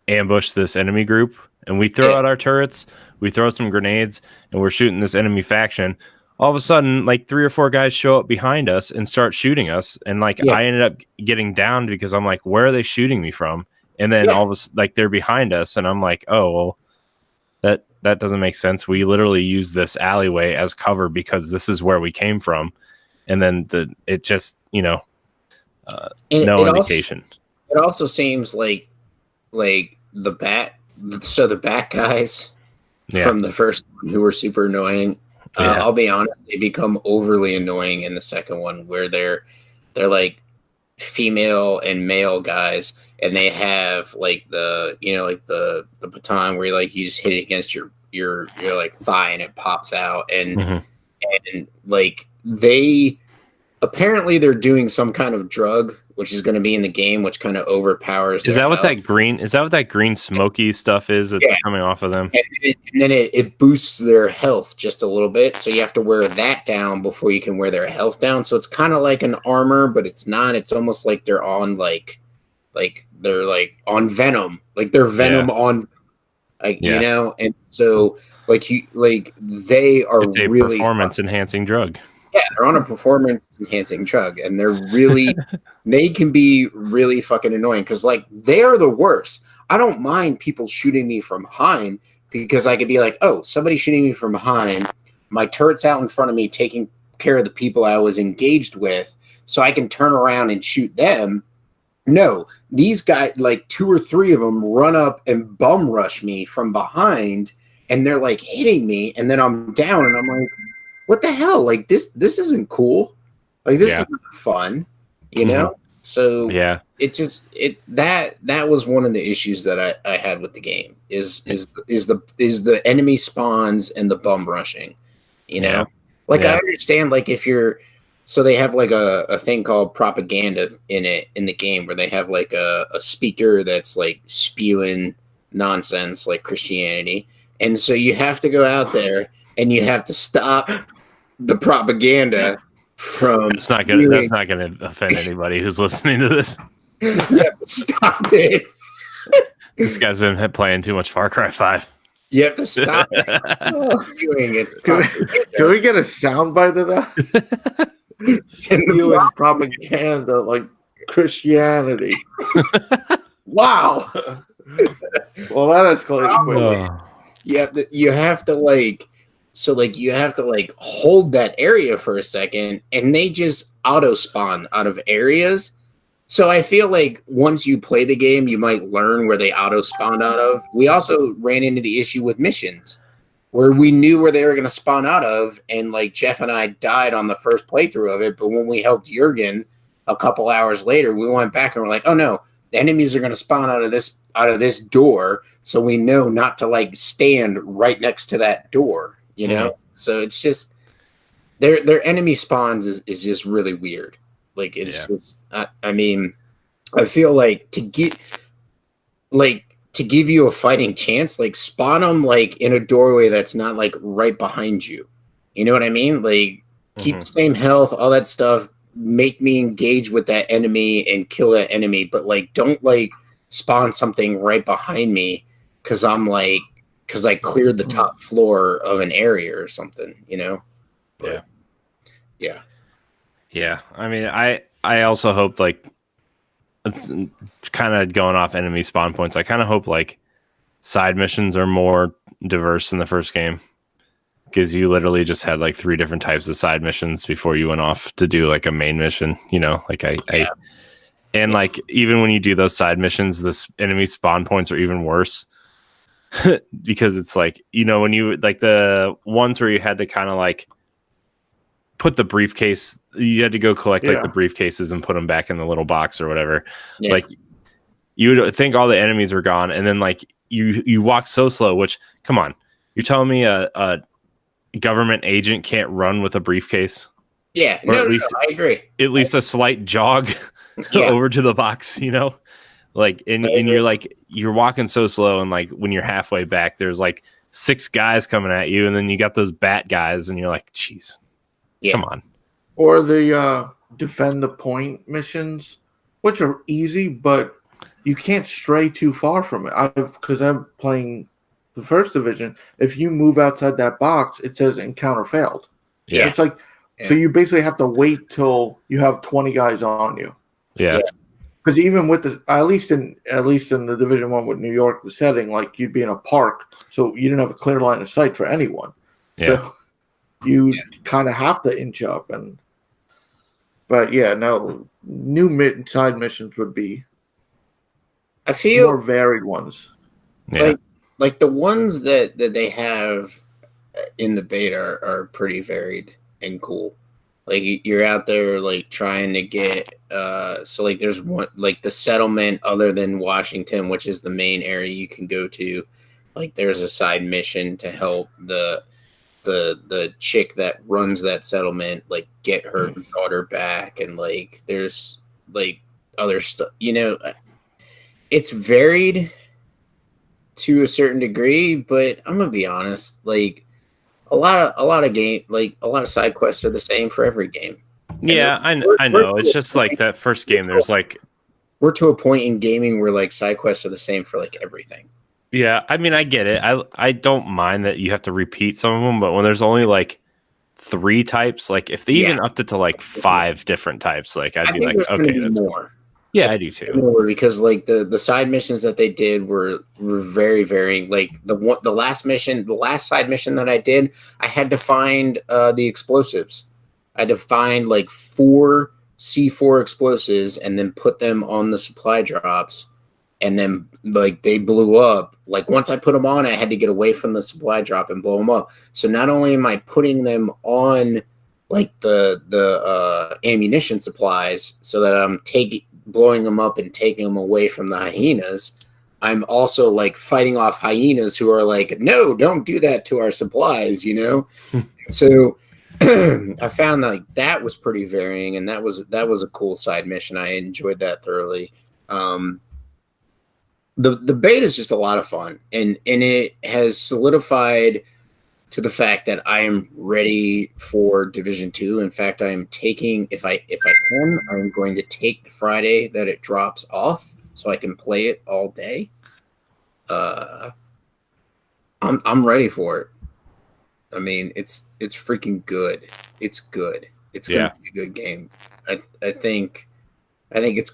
ambush this enemy group. And we throw out our turrets, we throw some grenades, and we're shooting this enemy faction. All of a sudden, like 3 or 4 guys show up behind us and start shooting us. And like I ended up getting downed because I'm like, where are they shooting me from? And then all of a sudden, like they're behind us, and I'm like, oh well, that doesn't make sense. We literally use this alleyway as cover because this is where we came from. And then it just, you know, no indication. It also seems like the bat guys from the first one who were super annoying. I'll be honest, they become overly annoying in the second one, where they're like female and male guys, and they have like the baton where you just hit it against your like thigh and it pops out, and like they're doing some kind of drug which is going to be in the game, which kind of overpowers. Is that what that green smoky stuff is that's coming off of them? And then it boosts their health just a little bit. So you have to wear that down before you can wear their health down. So it's kind of like an armor, but it's not. It's almost like they're on like they're like on venom, like they're venom on, like you know. And so they are it's a really performance enhancing drug. Yeah, they're on a performance-enhancing drug, and they can be really fucking annoying because, like, they're the worst. I don't mind people shooting me from behind because I could be like, oh, somebody's shooting me from behind. My turret's out in front of me taking care of the people I was engaged with, so I can turn around and shoot them. No, these guys, like 2 or 3 of them, run up and bum rush me from behind, and they're, like, hitting me, and then I'm down, and I'm like, what the hell? Like this isn't cool. Like this isn't fun, you know? So that was one of the issues that I had with the game is the enemy spawns and the bum rushing, you know? I understand like so they have like a thing called propaganda in the game where they have like a speaker that's like spewing nonsense like Christianity. And so you have to go out there and you have to stop the propaganda from. That's not gonna offend anybody who's listening to this. Yeah, stop it. This guy's been playing too much Far Cry 5. You have to stop doing it. Can we get a soundbite of that? Spewing propaganda like Christianity. Wow. Well, that escalated quickly. You have to like. So, like, you have to, like, hold that area for a second, and they just auto-spawn out of areas. So I feel like once you play the game, you might learn where they auto-spawn out of. We also ran into the issue with missions, where we knew where they were going to spawn out of, and, like, Jeff and I died on the first playthrough of it, but when we helped Jurgen a couple hours later, we went back and we're like, oh, no, enemies are going to spawn out of this door, so we know not to like stand right next to that door, you know. So it's just their enemy spawns is just really weird. Like it's just I mean, I feel like to give you a fighting chance, like spawn them like in a doorway that's not like right behind you. You know what I mean? Like keep the same health, all that stuff. Make me engage with that enemy and kill that enemy, but like don't like spawn something right behind me because I cleared the top floor of an area or something, you know? But, yeah. I mean, I also hope like it's kind of going off enemy spawn points. I kind of hope like side missions are more diverse in the first game. Because you literally just had like 3 different types of side missions before you went off to do like a main mission, you know, like like even when you do those side missions, this enemy spawn points are even worse because it's like, you know, when you like the ones where you had to kind of like put the briefcase, you had to go collect like the briefcases and put them back in the little box or whatever. Yeah. Like you would think all the enemies were gone. And then like you walk so slow, which come on, you're telling me a government agent can't run with a briefcase? Yeah, or at least I agree. At least a slight jog over to the box, you know? Like and you're walking so slow, and like when you're halfway back, there's like 6 guys coming at you, and then you got those bat guys, and you're like, geez, come on. Or the defend the point missions, which are easy, but you can't stray too far from it. Because I'm playing the first division, if you move outside that box, it says encounter failed. Yeah. It's like, so you basically have to wait till you have 20 guys on you. Yeah. Because even with at least in the Division 1 with New York, the setting, like you'd be in a park, so you didn't have a clear line of sight for anyone. Yeah. So you kind of have to inch up. But new side missions would be more varied ones. Yeah. Like the ones that they have in the beta are pretty varied and cool. Like you're out there like trying to get so like there's one like the settlement other than Washington, which is the main area you can go to. Like there's a side mission to help the chick that runs that settlement like get her daughter back, and like there's like other stuff. You know, it's varied to a certain degree, but I'm gonna be honest, like a lot of side quests are the same for every game. Yeah, I know. It's just like that first game. There's like we're to a point in gaming where like side quests are the same for like everything. Yeah, I mean, I get it. I don't mind that you have to repeat some of them, but when there's only like 3 types, like if they even upped it to like 5 different types, like I'd be like, okay, that's more. Cool. Yeah, I do too. Because like the side missions that they did were very varying. Like the last side mission that I did, I had to find the explosives. I had to find like 4 C4 explosives and then put them on the supply drops, and then like they blew up. Like once I put them on, I had to get away from the supply drop and blow them up. So not only am I putting them on like the ammunition supplies so that I'm blowing them up and taking them away from the hyenas, I'm also like fighting off hyenas who are like, no, don't do that to our supplies, you know? So I found that like that was pretty varying, and that was a cool side mission. I enjoyed that thoroughly. The beta is just a lot of fun, and it has solidified to the fact that I am ready for Division 2. In fact, I am taking, if I can, I'm going to take the Friday that it drops off so I can play it all day. I'm ready for it. I mean, it's freaking good. It's good. It's gonna be a good game. I think it's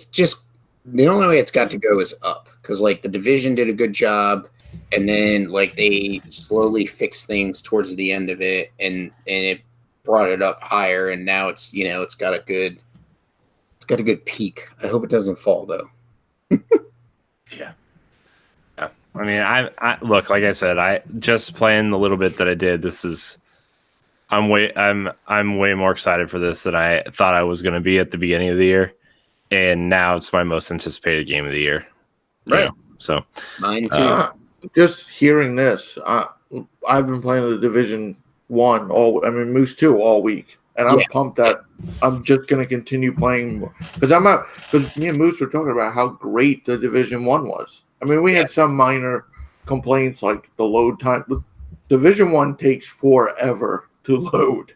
just the only way it's got to go is up, because like the Division did a good job, and then like they slowly fixed things towards the end of it, and it brought it up higher, and now it's it's got a good peak. I hope it doesn't fall though. Yeah. I mean, I look, like I said, I just playing the little bit that I did. I'm way more excited for this than I thought I was going to be at the beginning of the year. and now it's my most anticipated game of the year. Right. So mine too. Just hearing this, I've been playing the Division 1 Moose 2 all week, and I'm pumped that I'm just going to continue playing because me and Moose were talking about how great the Division 1 was. I mean, we had some minor complaints like the load time. Division 1 takes forever to load.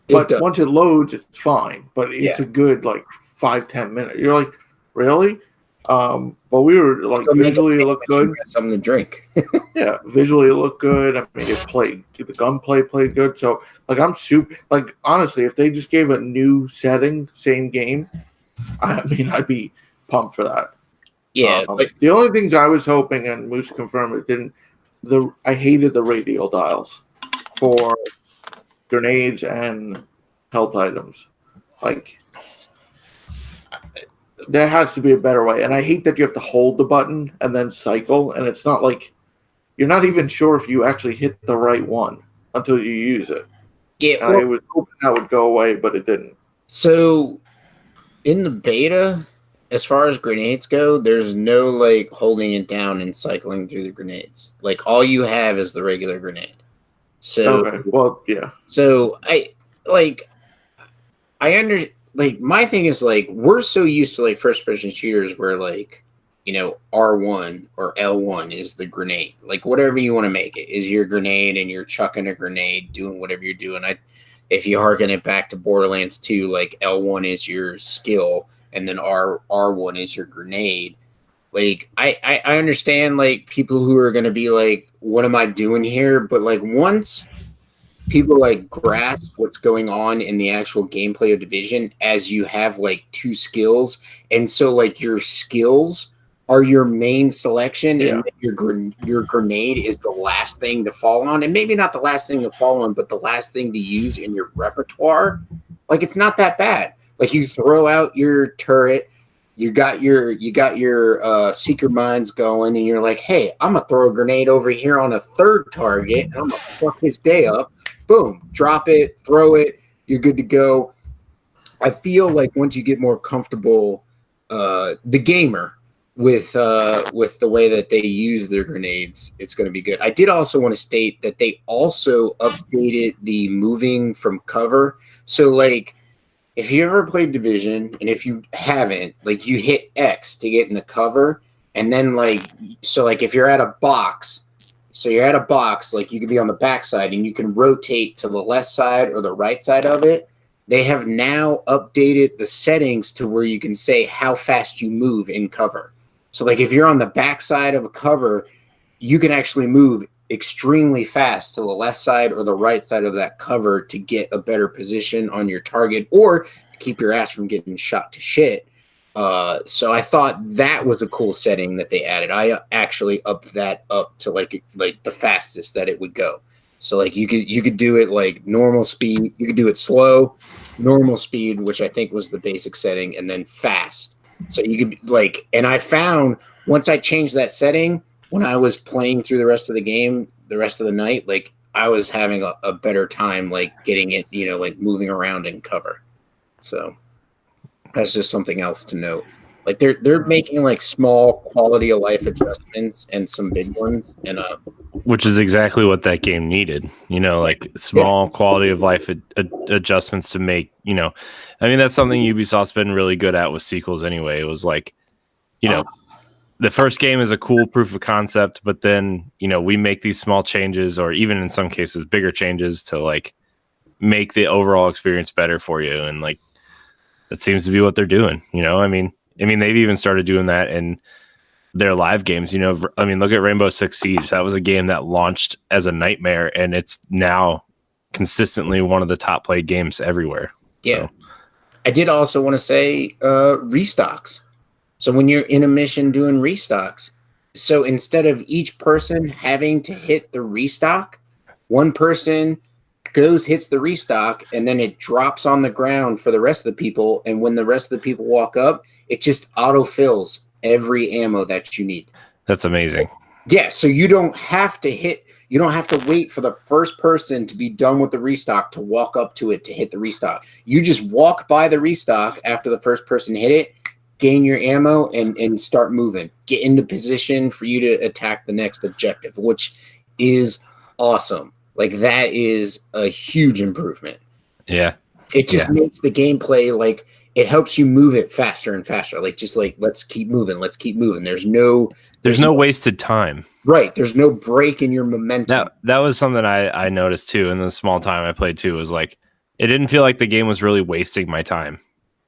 But once it loads, it's fine. But it's a good 5-10 minutes. You're like, really? But we were like, visually it looked good. Something to drink. Yeah, visually it looked good. I mean, the gunplay played good. So I'm super. Honestly, if they just gave a new setting, same game, I mean, I'd be pumped for that. Yeah. The only things I was hoping, and Moose confirmed it didn't. I hated the radial dials for grenades and health items. There has to be a better way. And I hate that you have to hold the button and then cycle. And it's not like you're not even sure if you actually hit the right one until you use it. Yeah. I was hoping that would go away, but it didn't. So in the beta, as far as grenades go, there's no holding it down and cycling through the grenades. All you have is the regular grenade. So okay. Well, yeah. So I understand. My thing is we're so used to first person shooters where R1 or L1 is the grenade. Whatever you want to make it is your grenade, and you're chucking a grenade, doing whatever you're doing. If you harken it back to Borderlands 2, L1 is your skill, and then R1 is your grenade. I understand people who are gonna be what am I doing here? But once people grasp what's going on in the actual gameplay of Division, as you have two skills, and so your skills are your main selection, and your grenade is the last thing to fall on, and maybe not the last thing to fall on, but the last thing to use in your repertoire. It's not that bad. You throw out your turret, you got your seeker mines going, and you're like, hey, I'm gonna throw a grenade over here on a third target, and I'm gonna fuck his day up. Boom, drop it, throw it, you're good to go. I feel once you get more comfortable, the gamer, with the way that they use their grenades, it's going to be good. I did also want to state that they also updated the moving from cover. So if you ever played Division, and if you haven't, you hit X to get in the cover, and then if you're at a box. So you're at a box, you could be on the back side, and you can rotate to the left side or the right side of it. They have now updated the settings to where you can say how fast you move in cover. So if you're on the back side of a cover, you can actually move extremely fast to the left side or the right side of that cover to get a better position on your target, or keep your ass from getting shot to shit. So I thought that was a cool setting that they added. I actually upped that up to the fastest that it would go. So you could do it normal speed. You could do it slow, normal speed, which I think was the basic setting, and then fast. So you could and I found once I changed that setting, when I was playing through the rest of the game, the rest of the night, I was having a better time getting it, moving around in cover. So that's just something else to note. They're making small quality of life adjustments and some big ones, and which is exactly what that game needed. Small quality of life adjustments to make. I mean, that's something Ubisoft's been really good at with sequels. Anyway, it was the first game is a cool proof of concept, but then we make these small changes, or even in some cases bigger changes, to make the overall experience better for you, and that seems to be what they're doing. I mean, they've even started doing that in their live games. I mean, look at Rainbow Six Siege. That was a game that launched as a nightmare, and it's now consistently one of the top played games everywhere. Yeah. So. I did also want to say restocks. So when you're in a mission doing restocks, so instead of each person having to hit the restock, one person hits the restock, and then it drops on the ground for the rest of the people. And when the rest of the people walk up, it just autofills every ammo that you need. That's amazing. Yeah, so you don't have to wait for the first person to be done with the restock to walk up to it to hit the restock. You just walk by the restock after the first person hit it, gain your ammo, and start moving. Get into position for you to attack the next objective, which is awesome. Like, that is a huge improvement. Yeah. It just makes the gameplay, like, it helps you move it faster and faster. Like, just like, let's keep moving. There's no wasted time. Right. There's no break in your momentum. That was something I noticed too in the small time I played too, was like, it didn't feel like the game was really wasting my time.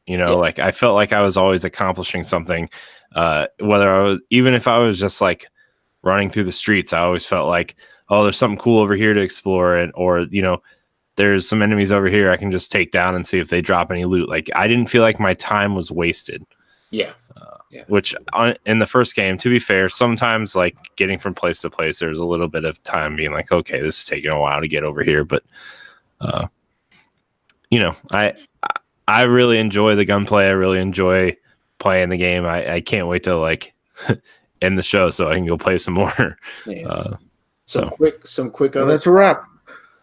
Like I felt like I was always accomplishing something. Even if I was just like running through the streets, I always felt like, oh, there's something cool over here to explore, or there's some enemies over here I can just take down and see if they drop any loot. Like, I didn't feel like my time was wasted. Yeah. Which in the first game, to be fair, sometimes like getting from place to place, there's a little bit of time being like, okay, this is taking a while to get over here. But, I really enjoy the gunplay. I really enjoy playing the game. I can't wait to like end the show so I can go play some more. Yeah. Some quick other. That's a wrap.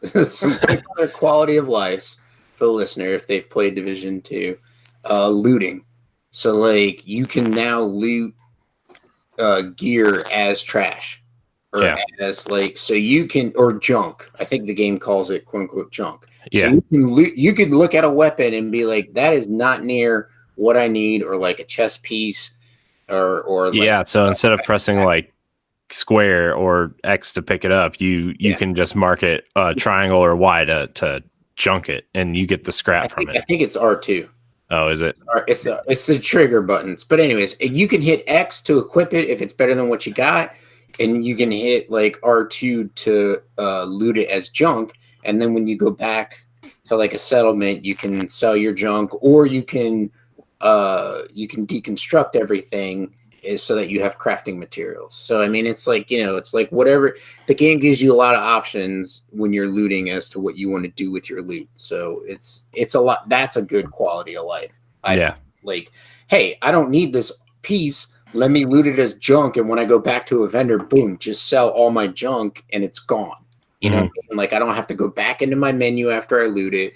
Some quick other quality of life for the listener if they've played Division 2. Looting. So, like, you can now loot gear as trash. As, like, so you can, or junk. I think the game calls it, quote unquote, junk. Yeah. So you could look at a weapon and be like, that is not near what I need, or like a chest piece, or like, so instead of pressing like square or X to pick it up, you can just mark it triangle or Y to junk it, and you get the scrap from it. I think it's R2. Oh, is it? It's the trigger buttons. But anyways, you can hit X to equip it if it's better than what you got, and you can hit like R2 to loot it as junk. And then when you go back to like a settlement, you can sell your junk, or you can deconstruct everything so that you have crafting materials. So I mean, it's like, it's like whatever. The game gives you a lot of options when you're looting as to what you want to do with your loot. So it's a lot. That's a good quality of life. Like, hey, I don't need this piece. Let me loot it as junk, and when I go back to a vendor, boom, just sell all my junk and it's gone. You know what I mean? Like, I don't have to go back into my menu after I loot it,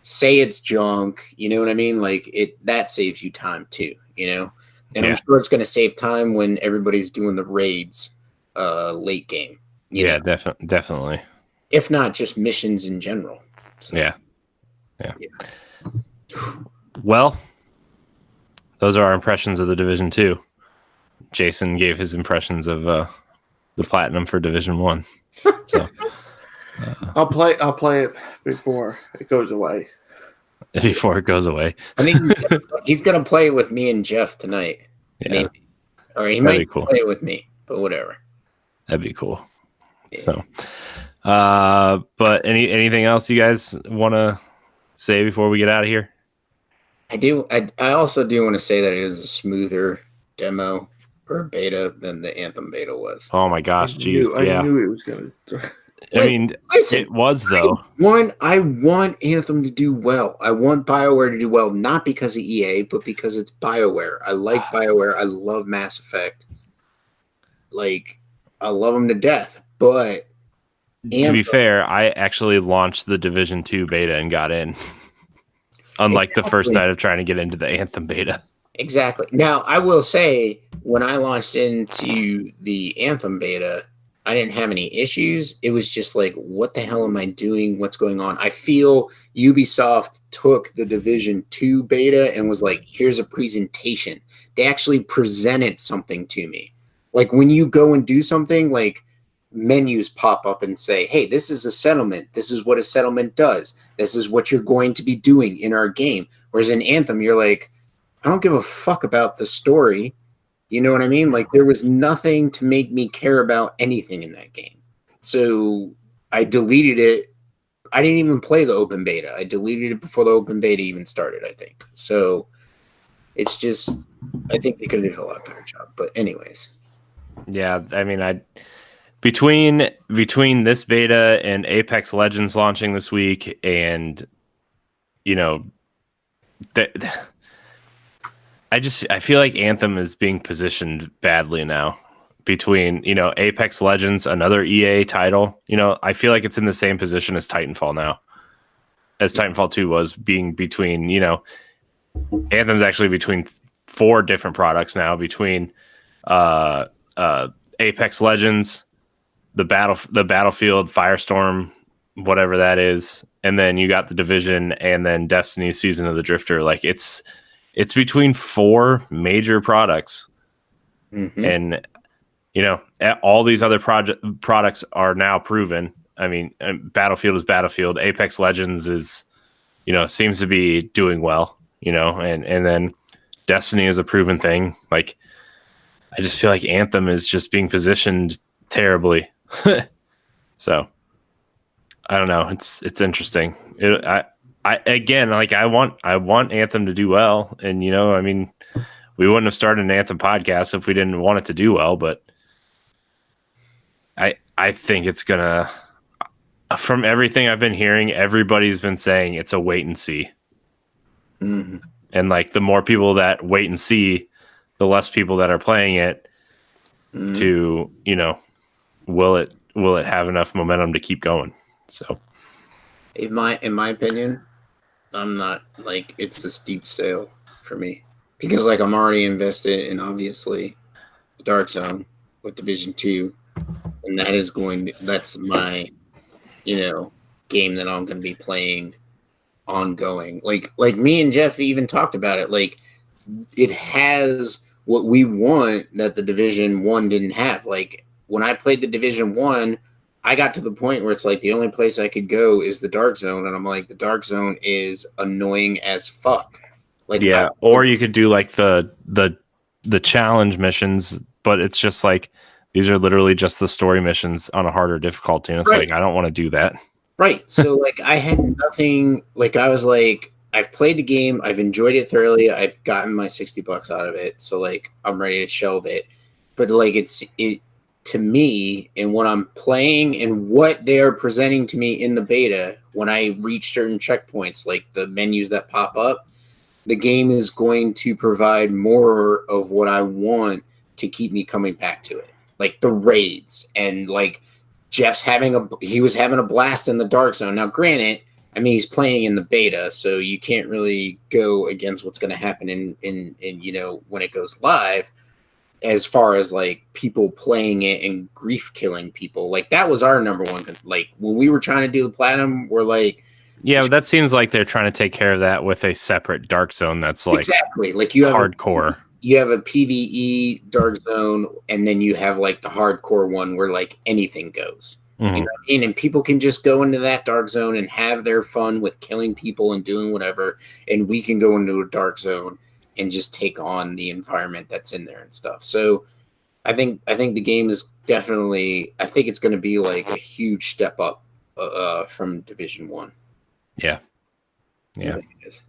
say it's junk. You know what I mean? Like, that saves you time too, And I'm sure it's going to save time when everybody's doing the raids late game. Definitely. If not, just missions in general. So, yeah. Well, those are our impressions of the Division 2. Jason gave his impressions of the Platinum for Division 1. So I'll play it before it goes away. Before it goes away. I think he's gonna play it with me and Jeff tonight. Yeah. Maybe. Or he might play it with me, but whatever. That'd be cool. Yeah. So but anything else you guys want to say before we get out of here? I do. I also do want to say that it is a smoother demo or beta than the Anthem beta was. Oh my gosh, jeez. I knew it was gonna. Listen, it was though. I want Anthem to do well. I want BioWare to do well, not because of EA, but because it's BioWare. I like BioWare. I love Mass Effect. Like, I love them to death. But to be fair, I actually launched the Division 2 beta and got in. Unlike the first night of trying to get into the Anthem beta. Exactly. Now, I will say, when I launched into the Anthem beta, I didn't have any issues. It was just like, what the hell am I doing? What's going on? I feel Ubisoft took the Division 2 beta and was like, here's a presentation. They actually presented something to me. Like, when you go and do something, like, menus pop up and say, hey, this is a settlement. This is what a settlement does. This is what you're going to be doing in our game. Whereas in Anthem, you're like, I don't give a fuck about the story. You know what I mean? Like, there was nothing to make me care about anything in that game. So I deleted it. I didn't even play the open beta. I deleted it before the open beta even started, I think. So it's just, I think they could have done a lot better job. But anyways. Yeah, I mean, between this beta and Apex Legends launching this week, and I feel like Anthem is being positioned badly now, between, you know, Apex Legends, another EA title. You know, I feel like it's in the same position as Titanfall now, as Titanfall 2 was, being between, you know, Anthem's actually between 4 different products now, between Apex Legends, the Battlefield, Firestorm, whatever that is, and then you got the Division, and then Destiny Season of the Drifter. Like it's between 4 major products. And you know, all these other products are now proven. I mean, Battlefield is Battlefield. Apex Legends is, you know, seems to be doing well, you know, and then Destiny is a proven thing. Like, I just feel like Anthem is just being positioned terribly. So I don't know. It's interesting. I again, like, I want Anthem to do well, and you know, I mean, we wouldn't have started an Anthem podcast if we didn't want it to do well, but I think it's gonna, from everything I've been hearing, everybody's been saying it's a wait and see. And like, the more people that wait and see, the less people that are playing it to, you know, will it have enough momentum to keep going? So in my opinion, I'm not, like, it's a steep sale for me, because like I'm already invested in, obviously, the Dark Zone with Division 2, and that's my, you know, game that I'm going to be playing ongoing. Like me and Jeff even talked about it. Like, it has what we want that the Division 1 didn't have. Like, when I played the Division 1, I got to the point where it's like the only place I could go is the Dark Zone, and I'm like, the Dark Zone is annoying as fuck. Like, yeah, or you could do like the challenge missions, but it's just like, these are literally just the story missions on a harder difficulty, and it's like, I don't want to do that. Right. So like, I had nothing. Like, I was like, I've played the game, I've enjoyed it thoroughly, I've gotten my $60 out of it, so like, I'm ready to shelve it. But like, it to me, and what I'm playing and what they are presenting to me in the beta, when I reach certain checkpoints, like the menus that pop up, the game is going to provide more of what I want to keep me coming back to it. Like the raids, and like Jeff's he was having a blast in the Dark Zone. Now, granted, I mean, he's playing in the beta, so you can't really go against what's going to happen in you know, when it goes live, as far as like people playing it and grief killing people. Like, that was our number one. Like, when we were trying to do the platinum, we're like, yeah, but that seems like they're trying to take care of that with a separate Dark Zone that's like, exactly, like, you have hardcore. You have a PvE Dark Zone, and then you have like the hardcore one where like anything goes. You know what I mean? And people can just go into that Dark Zone and have their fun with killing people and doing whatever, and we can go into a Dark Zone and just take on the environment that's in there and stuff. So I think the game is definitely, I think it's going to be like a huge step up from Division 1. Yeah. I think it is.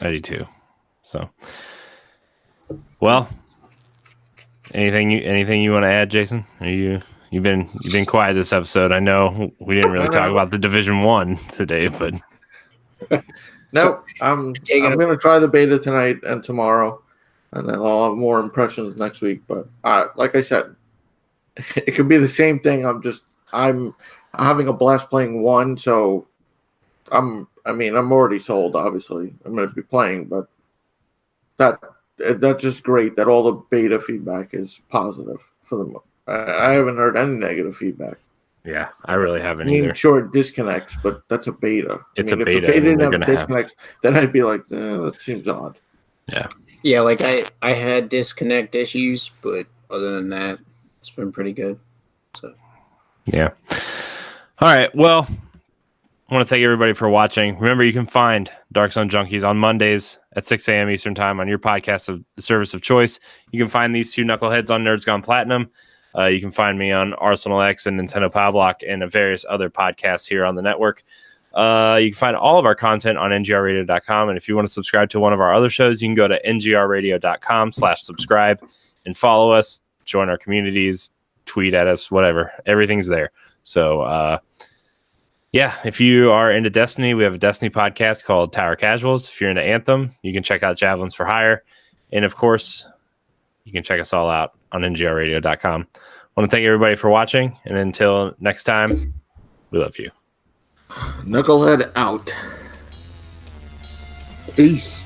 I do too. So, well, anything you want to add, Jason? You've been quiet this episode. I know we didn't really talk about the Division 1 today, but no, I'm going to try the beta tonight and tomorrow, and then I'll have more impressions next week. But like I said, it could be the same thing. I'm having a blast playing 1, so I'm already sold. Obviously, I'm going to be playing, but that's just great that all the beta feedback is positive for them. I haven't heard any negative feedback. Yeah, I really haven't either. Sure, it disconnects, but that's a beta. It's a beta. If the beta didn't have disconnects, then I'd be like, that seems odd. Yeah, like I had disconnect issues, but other than that, it's been pretty good. So yeah. All right. Well, I want to thank everybody for watching. Remember, you can find Dark Zone Junkies on Mondays at 6 a.m. Eastern Time on your podcast service of choice. You can find these two knuckleheads on Nerds Gone Platinum. You can find me on Arsenal X and Nintendo Power Block and various other podcasts here on the network. You can find all of our content on ngrradio.com. And if you want to subscribe to one of our other shows, you can go to ngrradio.com/subscribe and follow us, join our communities, tweet at us, whatever. Everything's there. So, yeah, if you are into Destiny, we have a Destiny podcast called Tower Casuals. If you're into Anthem, you can check out Javelins for Hire. And of course, you can check us all out on ngrradio.com. I want to thank everybody for watching, and until next time, we love you. Knucklehead out. Peace.